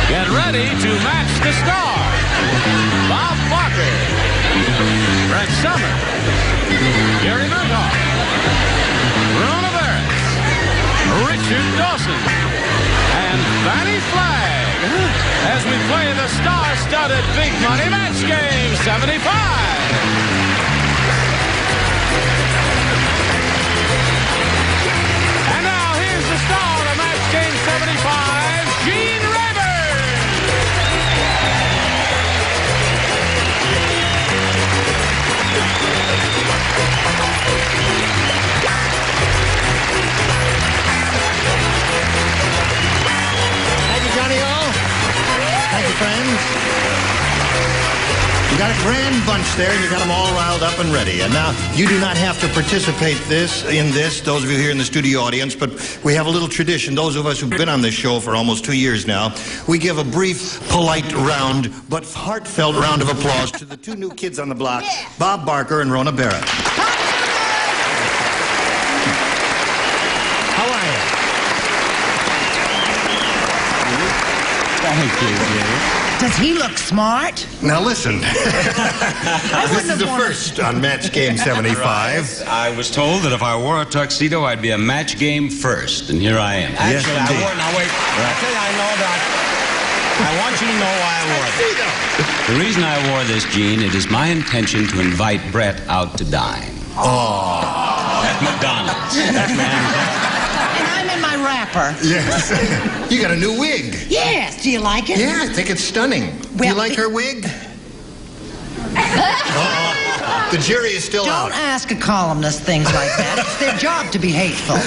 Get ready to match the stars. Bob Barker, Brett Summers, Gary Murtaugh, Rona Barrett, Richard Dawson, and Fannie Flagg as we play the star-studded Big Money Match Game 75. And now here's the star of Match Game 75, Gene Rayburn. Thank you, Johnny O. Thank you, friends. You got a grand bunch there, and you got them all riled up and ready. And now, you do not have to participate in this, those of you here in the studio audience, but we have a little tradition. Those of us who've been on this show for almost 2 years now, we give a brief, polite round, but heartfelt round of applause to the two new kids on the block, Bob Barker and Rona Barrett. How are you? Thank you, Jay. Does he look smart? Now listen, this is the first on Match Game 75. I was told that if I wore a tuxedo, I'd be a match game first, and here I am. Yes, Actually, indeed. I wore. Now wait, I tell you, I know that. I want you to know why I wore it. The reason I wore this, Gene, it is my intention to invite Brett out to dine. Oh. At McDonald's. That's my intention. And I'm in my wrapper. Yes. You got a new wig. Yes. Do you like it? Yeah, I think it's stunning. Do you Well, like her wig? The jury is still Don't out. ask a columnist things like that. It's their job to be hateful.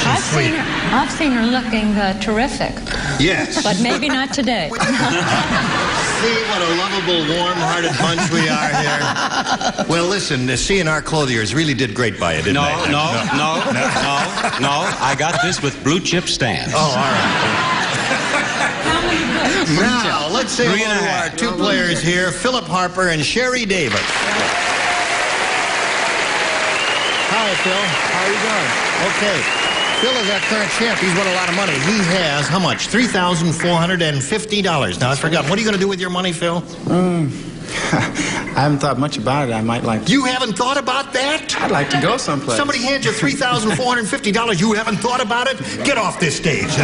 I've seen her looking terrific, Yes. but maybe not today. See what a lovable, warm-hearted bunch we are here. Well, listen, the C&R Clothiers really did great by you, didn't No, they? no. I got this with blue chip stamps. Oh, all right. Now, let's say hello to our two players here, Philip Harper and Sherry Davis. Hi, Phil. How are you doing? Okay. Phil is our current champ. He's won a lot of money. He has, how much? $3,450. Now, I forgot. What are you going to do with your money, Phil? I haven't thought much about it. I might like to. You haven't thought about that? I'd like to go someplace. Somebody hands you $3,450. You haven't thought about it? Get off this stage.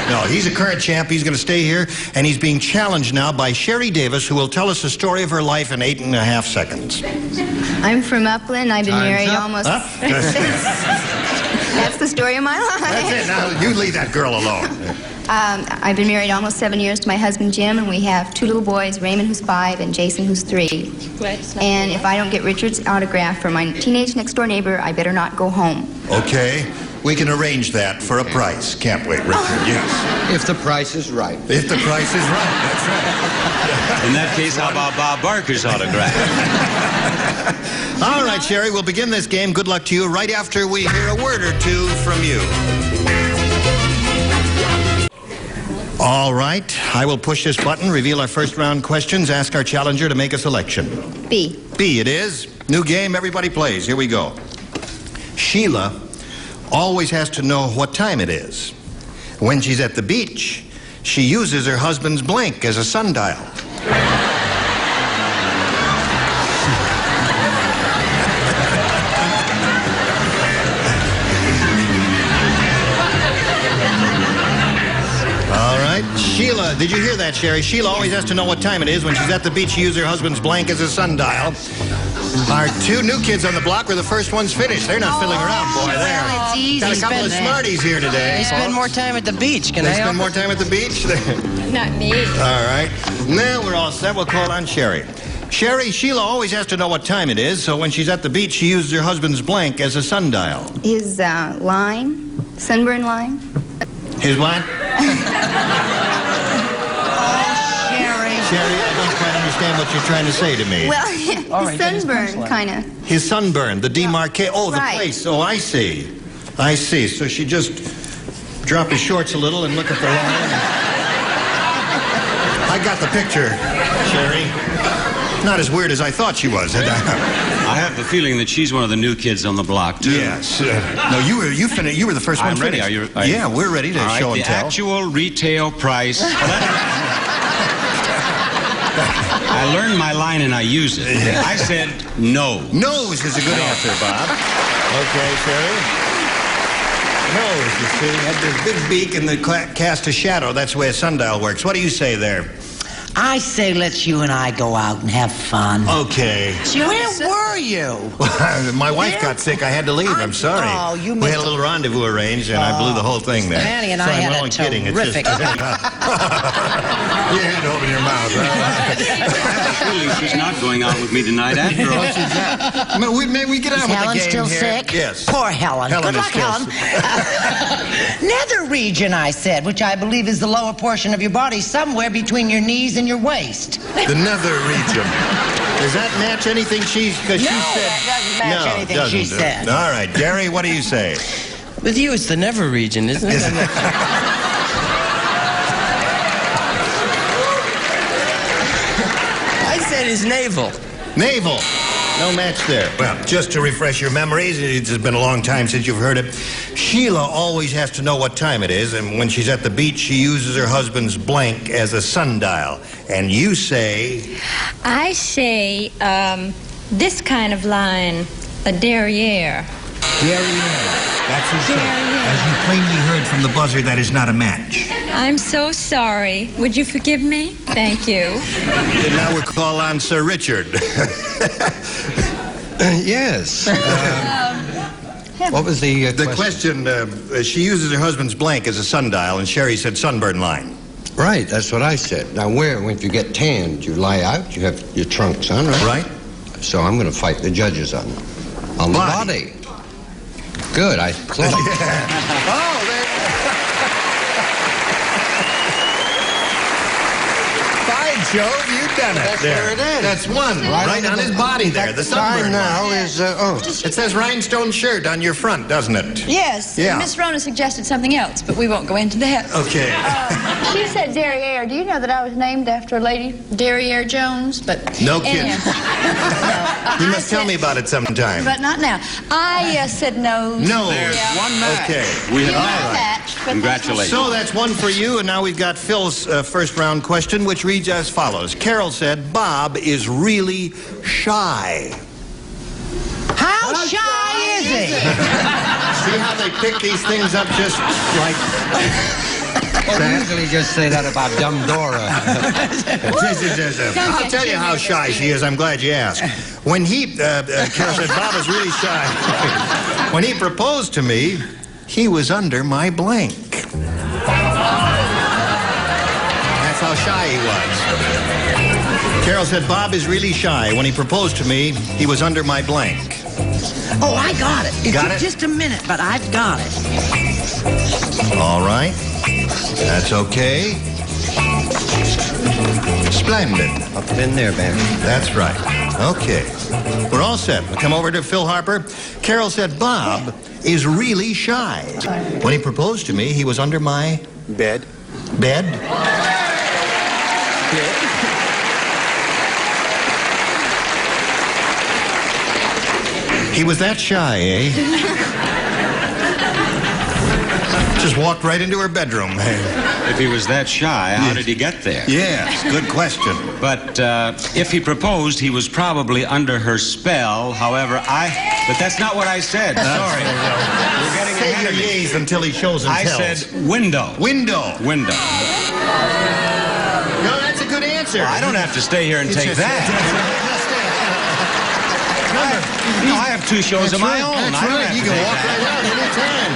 No, he's a current champ. He's going to stay here, and he's being challenged now by Sherry Davis, who will tell us the story of her life in 8.5 seconds. I'm from Upland. I've been married up. almost... Up? That's the story of my life. That's it. Now, you leave that girl alone. I've been married almost 7 years to my husband, Jim, and we have two little boys, Raymond, who's 5, and Jason, who's 3. And if I don't get Richard's autograph for my teenage next-door neighbor, I better not go home. Okay. We can arrange that for a price, can't we, Richard? Yes. If the price is right. If the price is right, that's right. In that case, how about Bob Barker's autograph? All right, Sherry, we'll begin this game. Good luck to you right after we hear a word or two from you. All right, I will push this button, reveal our first round questions, ask our challenger to make a selection. B. B it is. New game, everybody plays. Here we go. Sheila always has to know what time it is. When she's at the beach, she uses her husband's blank as a sundial. All right, Sheila, did you hear that, Sherry? Sheila always has to know what time it is. When she's at the beach, she uses her husband's blank as a sundial. Our two new kids on the block were the first ones finished. They're not fiddling around, boy. There. It's easy. Got a couple of smarties here today. They spend more time at the beach. Can They I spend help? more time at the beach? Not me. All right. Now we're all set. We'll call on Sherry. Sherry, Sheila always has to know what time it is, so when she's at the beach, she uses her husband's blank as a sundial. His line, sunburn line. His what? Sherry. Sherry, I don't quite understand what you're trying to say to me. Well, his sunburn, kind of. His sunburn, the demarcate. Oh, the Right. place. Oh, I see. I see. So she just dropped his shorts a little and look at the line. I got the picture, Sherry. Not as weird as I thought she was. I have the feeling that she's one of the new kids on the block, too. Yes. No, you were the first one I'm ready. finished. Are you? Yeah, we're ready to All right, show and the tell. actual retail price. I learned my line and I use it. I said no. Nose is a good answer, Bob. Okay, Sherry. Nose, you see, had this big beak and the cast a shadow. That's the way a sundial works. What do you say there? I say let's you and I go out and have fun. Okay. Where were you? My wife got sick. I had to leave. I'm sorry. Oh, you We missed had a little rendezvous arranged, and I blew the whole thing there. Manny and I Sorry, had I'm a only kidding. terrific It's just... You had to open your mouth. Surely she's not going out with me tonight after all. Maybe we get on Is with Helen the game still here. sick? Yes. Poor Helen. Helen Good is luck, still Helen. Nether region, I said, which I believe is the lower portion of your body, somewhere between your knees and your waist. The nether region. Does that match anything she said? That doesn't match anything she said. All right, Gary, what do you say? With you, it's the never region, isn't it? I said his navel. Navel. No match there. Well, just to refresh your memories, it's been a long time since you've heard it. Sheila always has to know what time it is, and when she's at the beach, she uses her husband's blank as a sundial. And you say... I say, this kind of line, a derriere. Derriere. That's his Derriere. As you plainly heard from the buzzer, that is not a match. I'm so sorry. Would you forgive me? Thank you. And now we'll call on Sir Richard. Yes. What was the The question, she uses her husband's blank as a sundial, and Sherry said sunburn line. Right, that's what I said. Now, if you get tanned, you lie out, you have your trunks on, right? Right. So I'm going to fight the judges on the body. Good, I thought. Oh, fine, Joe, you've done it. That's where it is. That's one, right on his body there, the sunburn now line. is, It says rhinestone shirt on your front, doesn't it? Yes. Yeah. Miss Rona suggested something else, but we won't go into that. Okay. She said derriere. Do you know that I was named after a lady? Derriere Jones, but... No kidding. anyhow. You must tell me about it sometime. But not now. I said no. No. There's one match. Okay. We have Not all right. match, but Congratulations. So that's one for you, and now we've got Phil's first round question, which reads as follows. Carol said, Bob is really shy. How shy is he? See how they pick these things up just like... I usually just say that about dumb Dora. I'll tell you how shy she is. I'm glad you asked. When Carol said, Bob is really shy. When he proposed to me, he was under my blank. That's how shy he was. Carol said, Bob is really shy. When he proposed to me, he was under my blank. Oh, I got it. It Got took it? just a minute, but I've got it. All right. That's okay. Splendid. Up in there, man. That's right. Okay. We're all set. We'll come over to Phil Harper. Carol said Bob is really shy. When he proposed to me, he was under my... Bed. Bed? He was that shy, eh? Just walked right into her bedroom. If he was that shy, how did he get there? Yes, good question. But if he proposed, he was probably under her spell. However, but that's not what I said. Sorry. We're getting Say ahead your of me. yays until he shows and I tells. said window. Window. Window. No, that's a good answer. I don't have to stay here and take that. No, I have two shows of my own. That's I don't right. have You to can take walk that. right out anytime.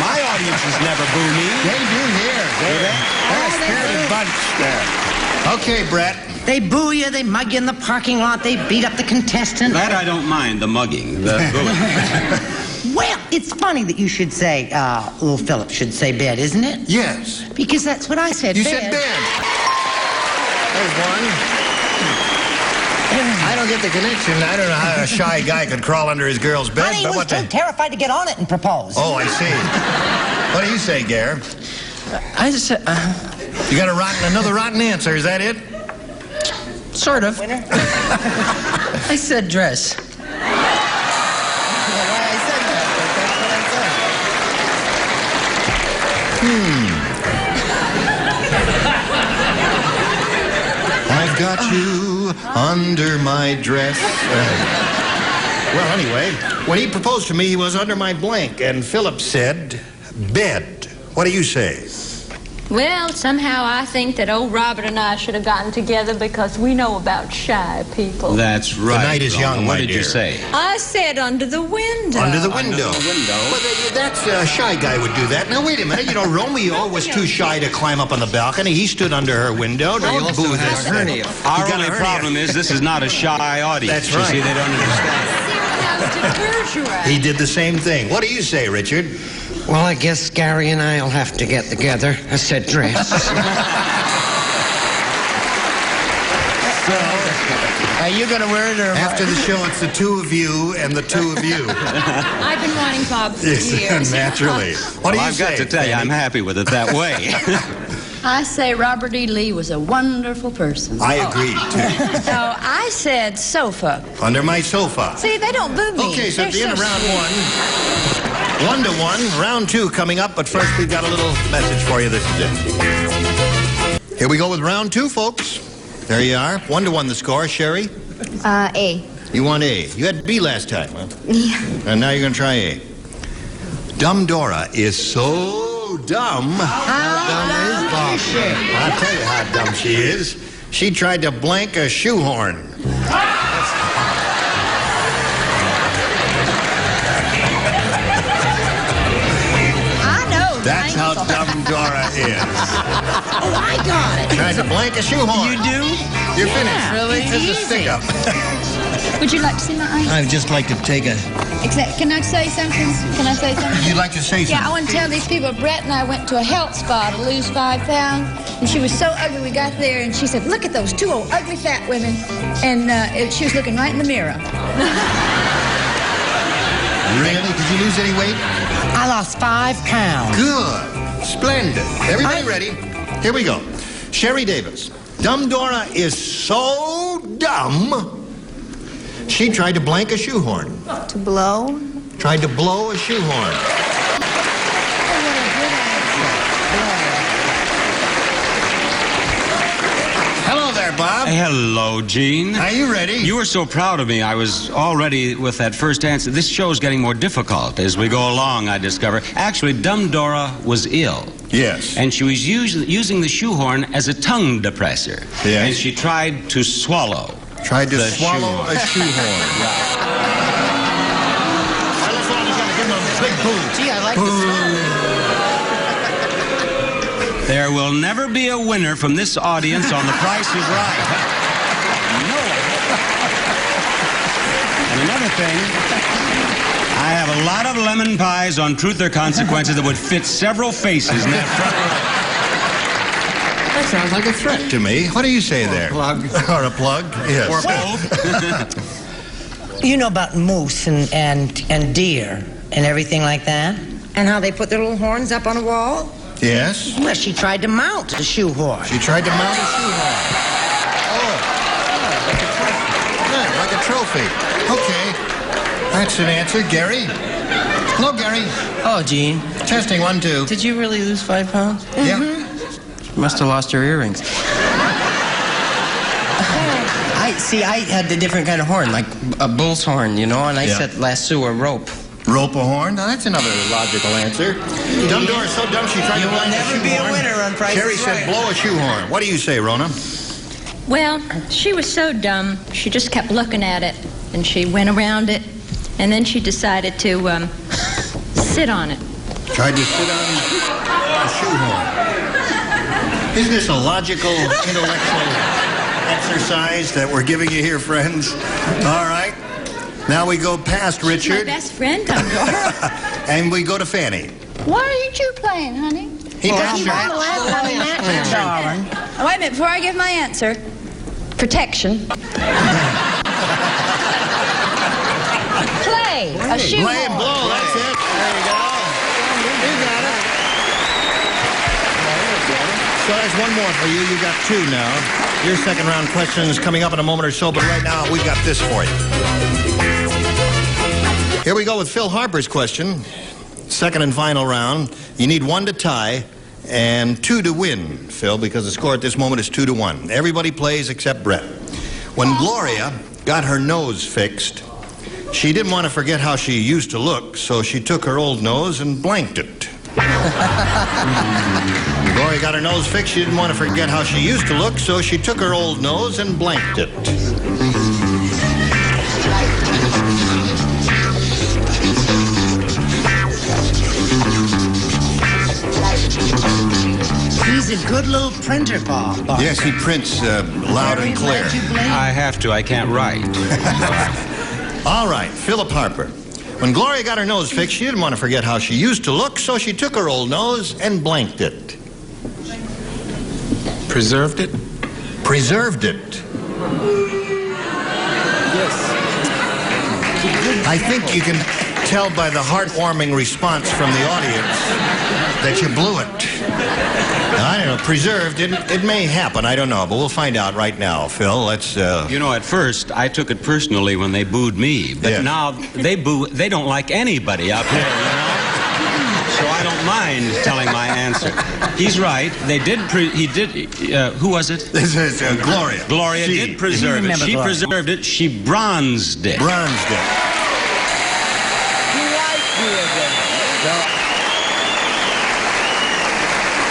My audiences never boo me. They do here. They're a spirited bunch there. Okay, Brett. They boo you, they mug you in the parking lot, they beat up the contestant. That I don't mind, the mugging, the booing. Well, it's funny that you should say, little Philip should say bed, isn't it? Yes. Because that's what I said, You bed. said bed. There's one. I don't get the connection. I don't know how a shy guy could crawl under his girl's bed. Honey, he but was what too terrified to get on it and propose. Oh, I see. What do you say, Gare? I just said, You got another rotten answer. Is that it? Sort of. I said dress. I've got you under my dress. Well, anyway, when he proposed to me, he was under my blank, and Philip said, bed. What do you say? Well, somehow I think that old Robert and I should have gotten together because we know about shy people. That's right. The night is Rona. young, What my did dear. you say? I said under the window. Under the window. Under the window. Well, that's a shy guy would do that. Now, wait a minute. You know, Romeo was too shy to climb up on the balcony. He stood under her window. He Don't also boo has this a hernia. thing. Our He got a only hernia. problem is this is not a shy audience. That's You right. see, they don't understand. He did the same thing. What do you say, Richard? Well, I guess Gary and I'll have to get together. I said dress. Are you going to wear it or After the show, it's the two of you and the two of you. I've been wanting Bob for Yes, years. naturally. What do you I've say? got to tell you, I'm happy with it that way. I say Robert E. Lee was a wonderful person. I agree, too. So I said sofa. Under my sofa. See, they don't boo me. Okay, so at the They're end of so round sweet. 1-1, round 2 coming up, but first we've got a little message for you. This is it. Here we go with round 2, folks. There you are. 1-1 the score. Sherry, A. you want A. You had B last time, huh? Yeah. And now you're going to try A. Dumb Dora is so dumb. How dumb is Bob? I'll tell you how dumb she is. She tried to blank a shoehorn. I know. That's how Thankful. dumb Dora is. Oh, I got it. Tried to blank a shoehorn. You do? You're finished. Really? This is a stick-up. Would you like to see my eyes? I'd just like to take a... Can I say something? Can I say something? You'd like to say something? Yeah, I want to tell these people, Brett and I went to a health spa to lose 5 pounds, and she was so ugly. We got there, and she said, look at those 2 old ugly fat women, and she was looking right in the mirror. Really? Did you lose any weight? I lost 5 pounds. Good. Splendid. Everybody ready? Here we go. Sherry Davis. Dumb Dora is so dumb, she tried to blank a shoehorn. To blow. Tried to blow a shoehorn. Hello there, Bob. Hello, Gene. Are you ready? You were so proud of me. I was already with that first answer. This show's getting more difficult as we go along, I discover. Actually, Dumb Dora was ill. Yes. And she was using the shoehorn as a tongue depressor. Yes. And she tried to swallow. Tried to the swallow a shoehorn. Gee, I like the There will never be a winner from this audience on The Price is Right. No one. And another thing, I have a lot of lemon pies on Truth or Consequences that would fit several faces in that front row. That sounds like a threat to me. What do you say there? plug. Or a plug? Yes. Or both. You know about moose and deer and everything like that? And how they put their little horns up on a wall? Yes. Well, she tried to mount the shoehorn. She tried to mount a shoehorn. Oh. Yeah, like a trophy. Okay. That's an answer. Gary? Hello, Gary. Oh, Gene. Testing 1, 2. Did you really lose 5 pounds? Yeah. You must have lost your earrings. I had the different kind of horn, like a bull's horn, you know, and I Yeah. said lasso or rope. Rope a horn? Now, that's another logical answer. Dumb Dora is so dumb she tried You to will blank a never be a shoehorn. winner on Price Sherry is said Right. blow a shoehorn. What do you say, Rona? Well, she was so dumb, she just kept looking at it, and she went around it, and then she decided to sit on it. Tried to sit on a shoehorn. Isn't this a logical, intellectual exercise that we're giving you here, friends? All right. Now we go past My Richard, best friend, Dumb Dora. and we go to Fanny. What are you 2 playing, honey? He got you. Darling. Oh, wait a minute, before I give my answer. Protection. Play. A shoe Play and blow, that's it. There you go. You got it. So there's one more for you. You got 2 now. Your second round question is coming up in a moment or so, but right now we've got this for you. Here we go with Phil Harper's question. Second and final round. You need 1 to tie and 2 to win, Phil, because the score at this moment is 2-1. Everybody plays except Brett. When Gloria got her nose fixed, she didn't want to forget how she used to look, so she took her old nose and blanked it. Gloria got her nose fixed. She didn't want to forget how she used to look, so she took her old nose and blanked it. He's a good little printer, Bob. Yes, he prints loud and clear. I have to. I can't write. All right, Philip Harper. When Gloria got her nose fixed, she didn't want to forget how she used to look, so she took her old nose and blanked it. Preserved it? Preserved it. Yes. I think you can tell by the heartwarming response from the audience that you blew it. I don't know, preserved, it may happen, I don't know, but we'll find out right now, Phil. Let's, You know, at first, I took it personally when they booed me, but Yeah. now they don't like anybody up here, you know? So I don't mind telling my answer. He's right, who was it? This is Gloria. Gloria She did preserve it. She Gloria. preserved it, she bronzed it. bronzed it.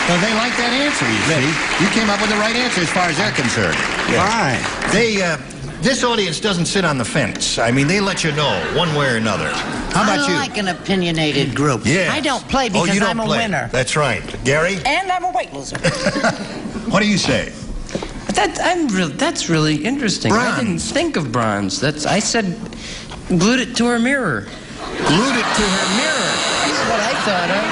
Well, they like that answer, you see. You came up with the right answer as far as they're concerned. Fine. This audience doesn't sit on the fence. I mean, they let you know one way or another. How about I you? like an opinionated group. Yeah. I don't play because you don't I'm a play. winner. That's right. Gary, And I'm a weight loser. what do you say? That's really interesting. Bronze. I didn't think of bronze. I said glued it to her mirror. Glued it to her mirror. That's what I thought of.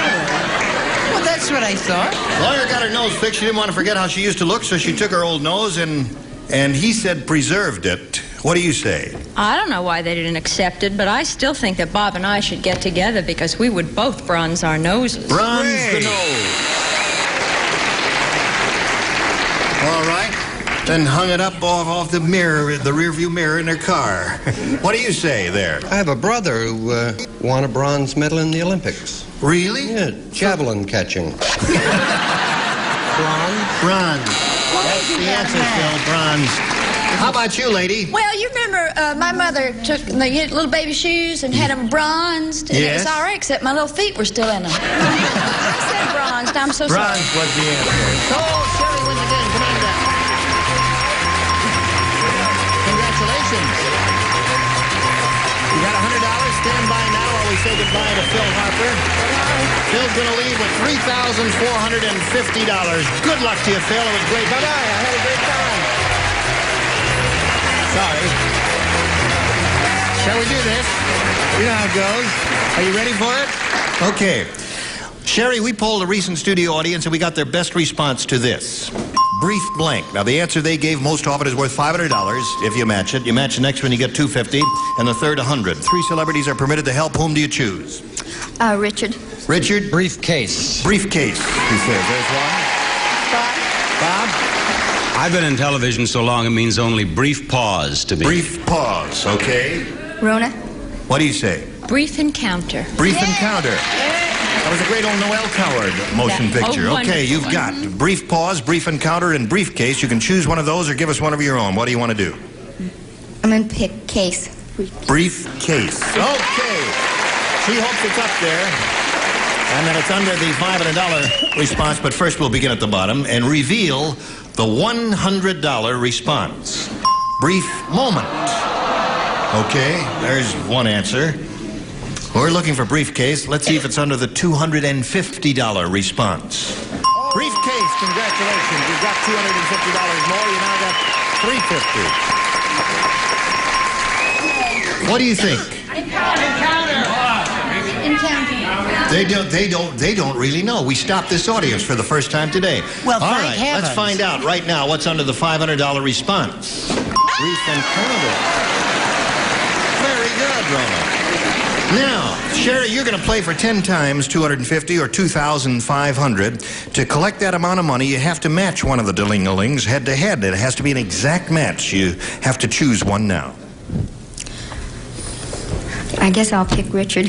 Well, that's what I thought. Gloria got her nose fixed. She didn't want to forget how she used to look, so she took her old nose and he said preserved it. What do you say? I don't know why they didn't accept it, but I still think that Bob and I should get together because we would both bronze our noses. Bronze the nose. All right. Then hung it up off the mirror, the rearview mirror in their car. What do you say there? I have a brother who won a bronze medal in the Olympics. Really? Yeah, javelin catching. Bronze. That's the answer, Phil. Bronze. How about you, lady? Well, you remember my mother took the little baby shoes and had them bronzed. And Yes. it was all right, except my little feet were still in them. I said bronzed. I'm so Bronze sorry. was the answer. So, Sherry wins again. Come on down. Congratulations. You got $100. Stand by now while we say goodbye to Phil Harper. Phil's going to leave with $3,450. Good luck to you, Phil. It was great. Bye-bye. I had a great time. Sorry. Shall we do this? You know how it goes. Are you ready for it? Okay. Sherry, we polled a recent studio audience and we got their best response to this. Brief blank. Now, the answer they gave most often is worth $500 if you match it. You match the next one, you get $250, and the third, $100. 3 celebrities are permitted to help. Whom do you choose? Richard. Richard? Briefcase. Briefcase, he says. There's one. Bob? I've been in television so long it means only brief pause to me. Brief pause, okay. Rona. What do you say? Brief encounter. Brief encounter. That was a great old Noel Coward motion Yeah. picture. Oh, Okay, you've wonderful. got brief pause, brief encounter, and briefcase. You can choose one of those or give us one of your own. What do you want to do? I'm going to pick case. Briefcase. Okay. She hopes it's up there. And that it's under the $500 response. But first we'll begin at the bottom and reveal the $100 response. Brief moment. Okay, there's one answer. We're looking for briefcase. Let's see if it's under the $250 response. Briefcase, congratulations. You've got $250 more. You now got $350. What do you think? They don't really know. We stopped this audience for the first time today. Well, all thank right, heavens. let's find out right now what's under the $500 response. Brief encounter. Very good, Rona. Now, Sherry, you're going to play for 10 times 250 or 2,500. To collect that amount of money, you have to match one of the Ding-a-lings head to head. It has to be an exact match. You have to choose one now. I guess I'll pick Richard.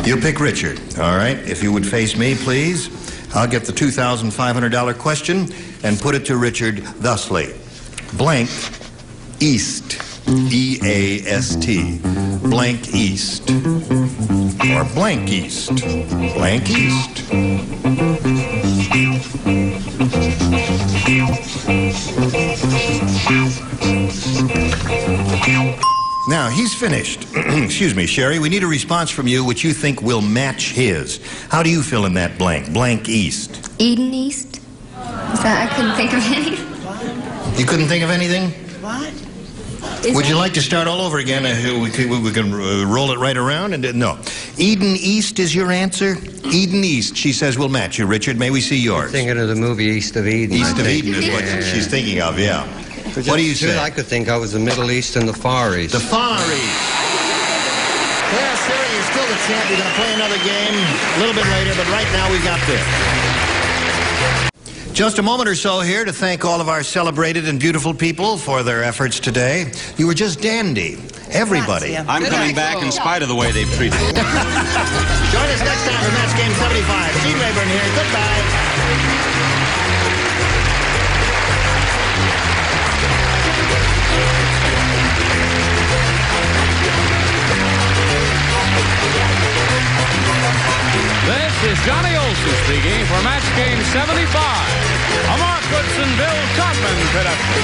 You'll pick Richard. All right. If you would face me, please. I'll get the $2,500 question and put it to Richard thusly. Blank East. E-A-S-T. Blank East. Or blank East. Blank East. Now, he's finished. Excuse me, Sherry. We need a response from you which you think will match his. How do you fill in that blank? Blank East. Eden East? Is that, I couldn't think of any. You couldn't think of anything? What? Would you like to start all over again? We can roll it right around? And no. Eden East is your answer? Eden East, she says, will match you. Richard, may we see yours? I'm thinking of the movie East of Eden. East of Eden is what she's thinking of, yeah. What do you say? I could think of was the Middle East and the Far East. The Far East. Well, Sherry, you're still the champ. You're going to play another game a little bit later, but right now we've got this. Just a moment or so here to thank all of our celebrated and beautiful people for their efforts today. You were just dandy. Everybody. I'm coming back in spite of the way they've treated me. Join us next time for Match Game 75. Gene Rayburn here. Goodbye. This is Johnny Olson speaking for Match Game 75, a Mark Goodson, Bill Todman production.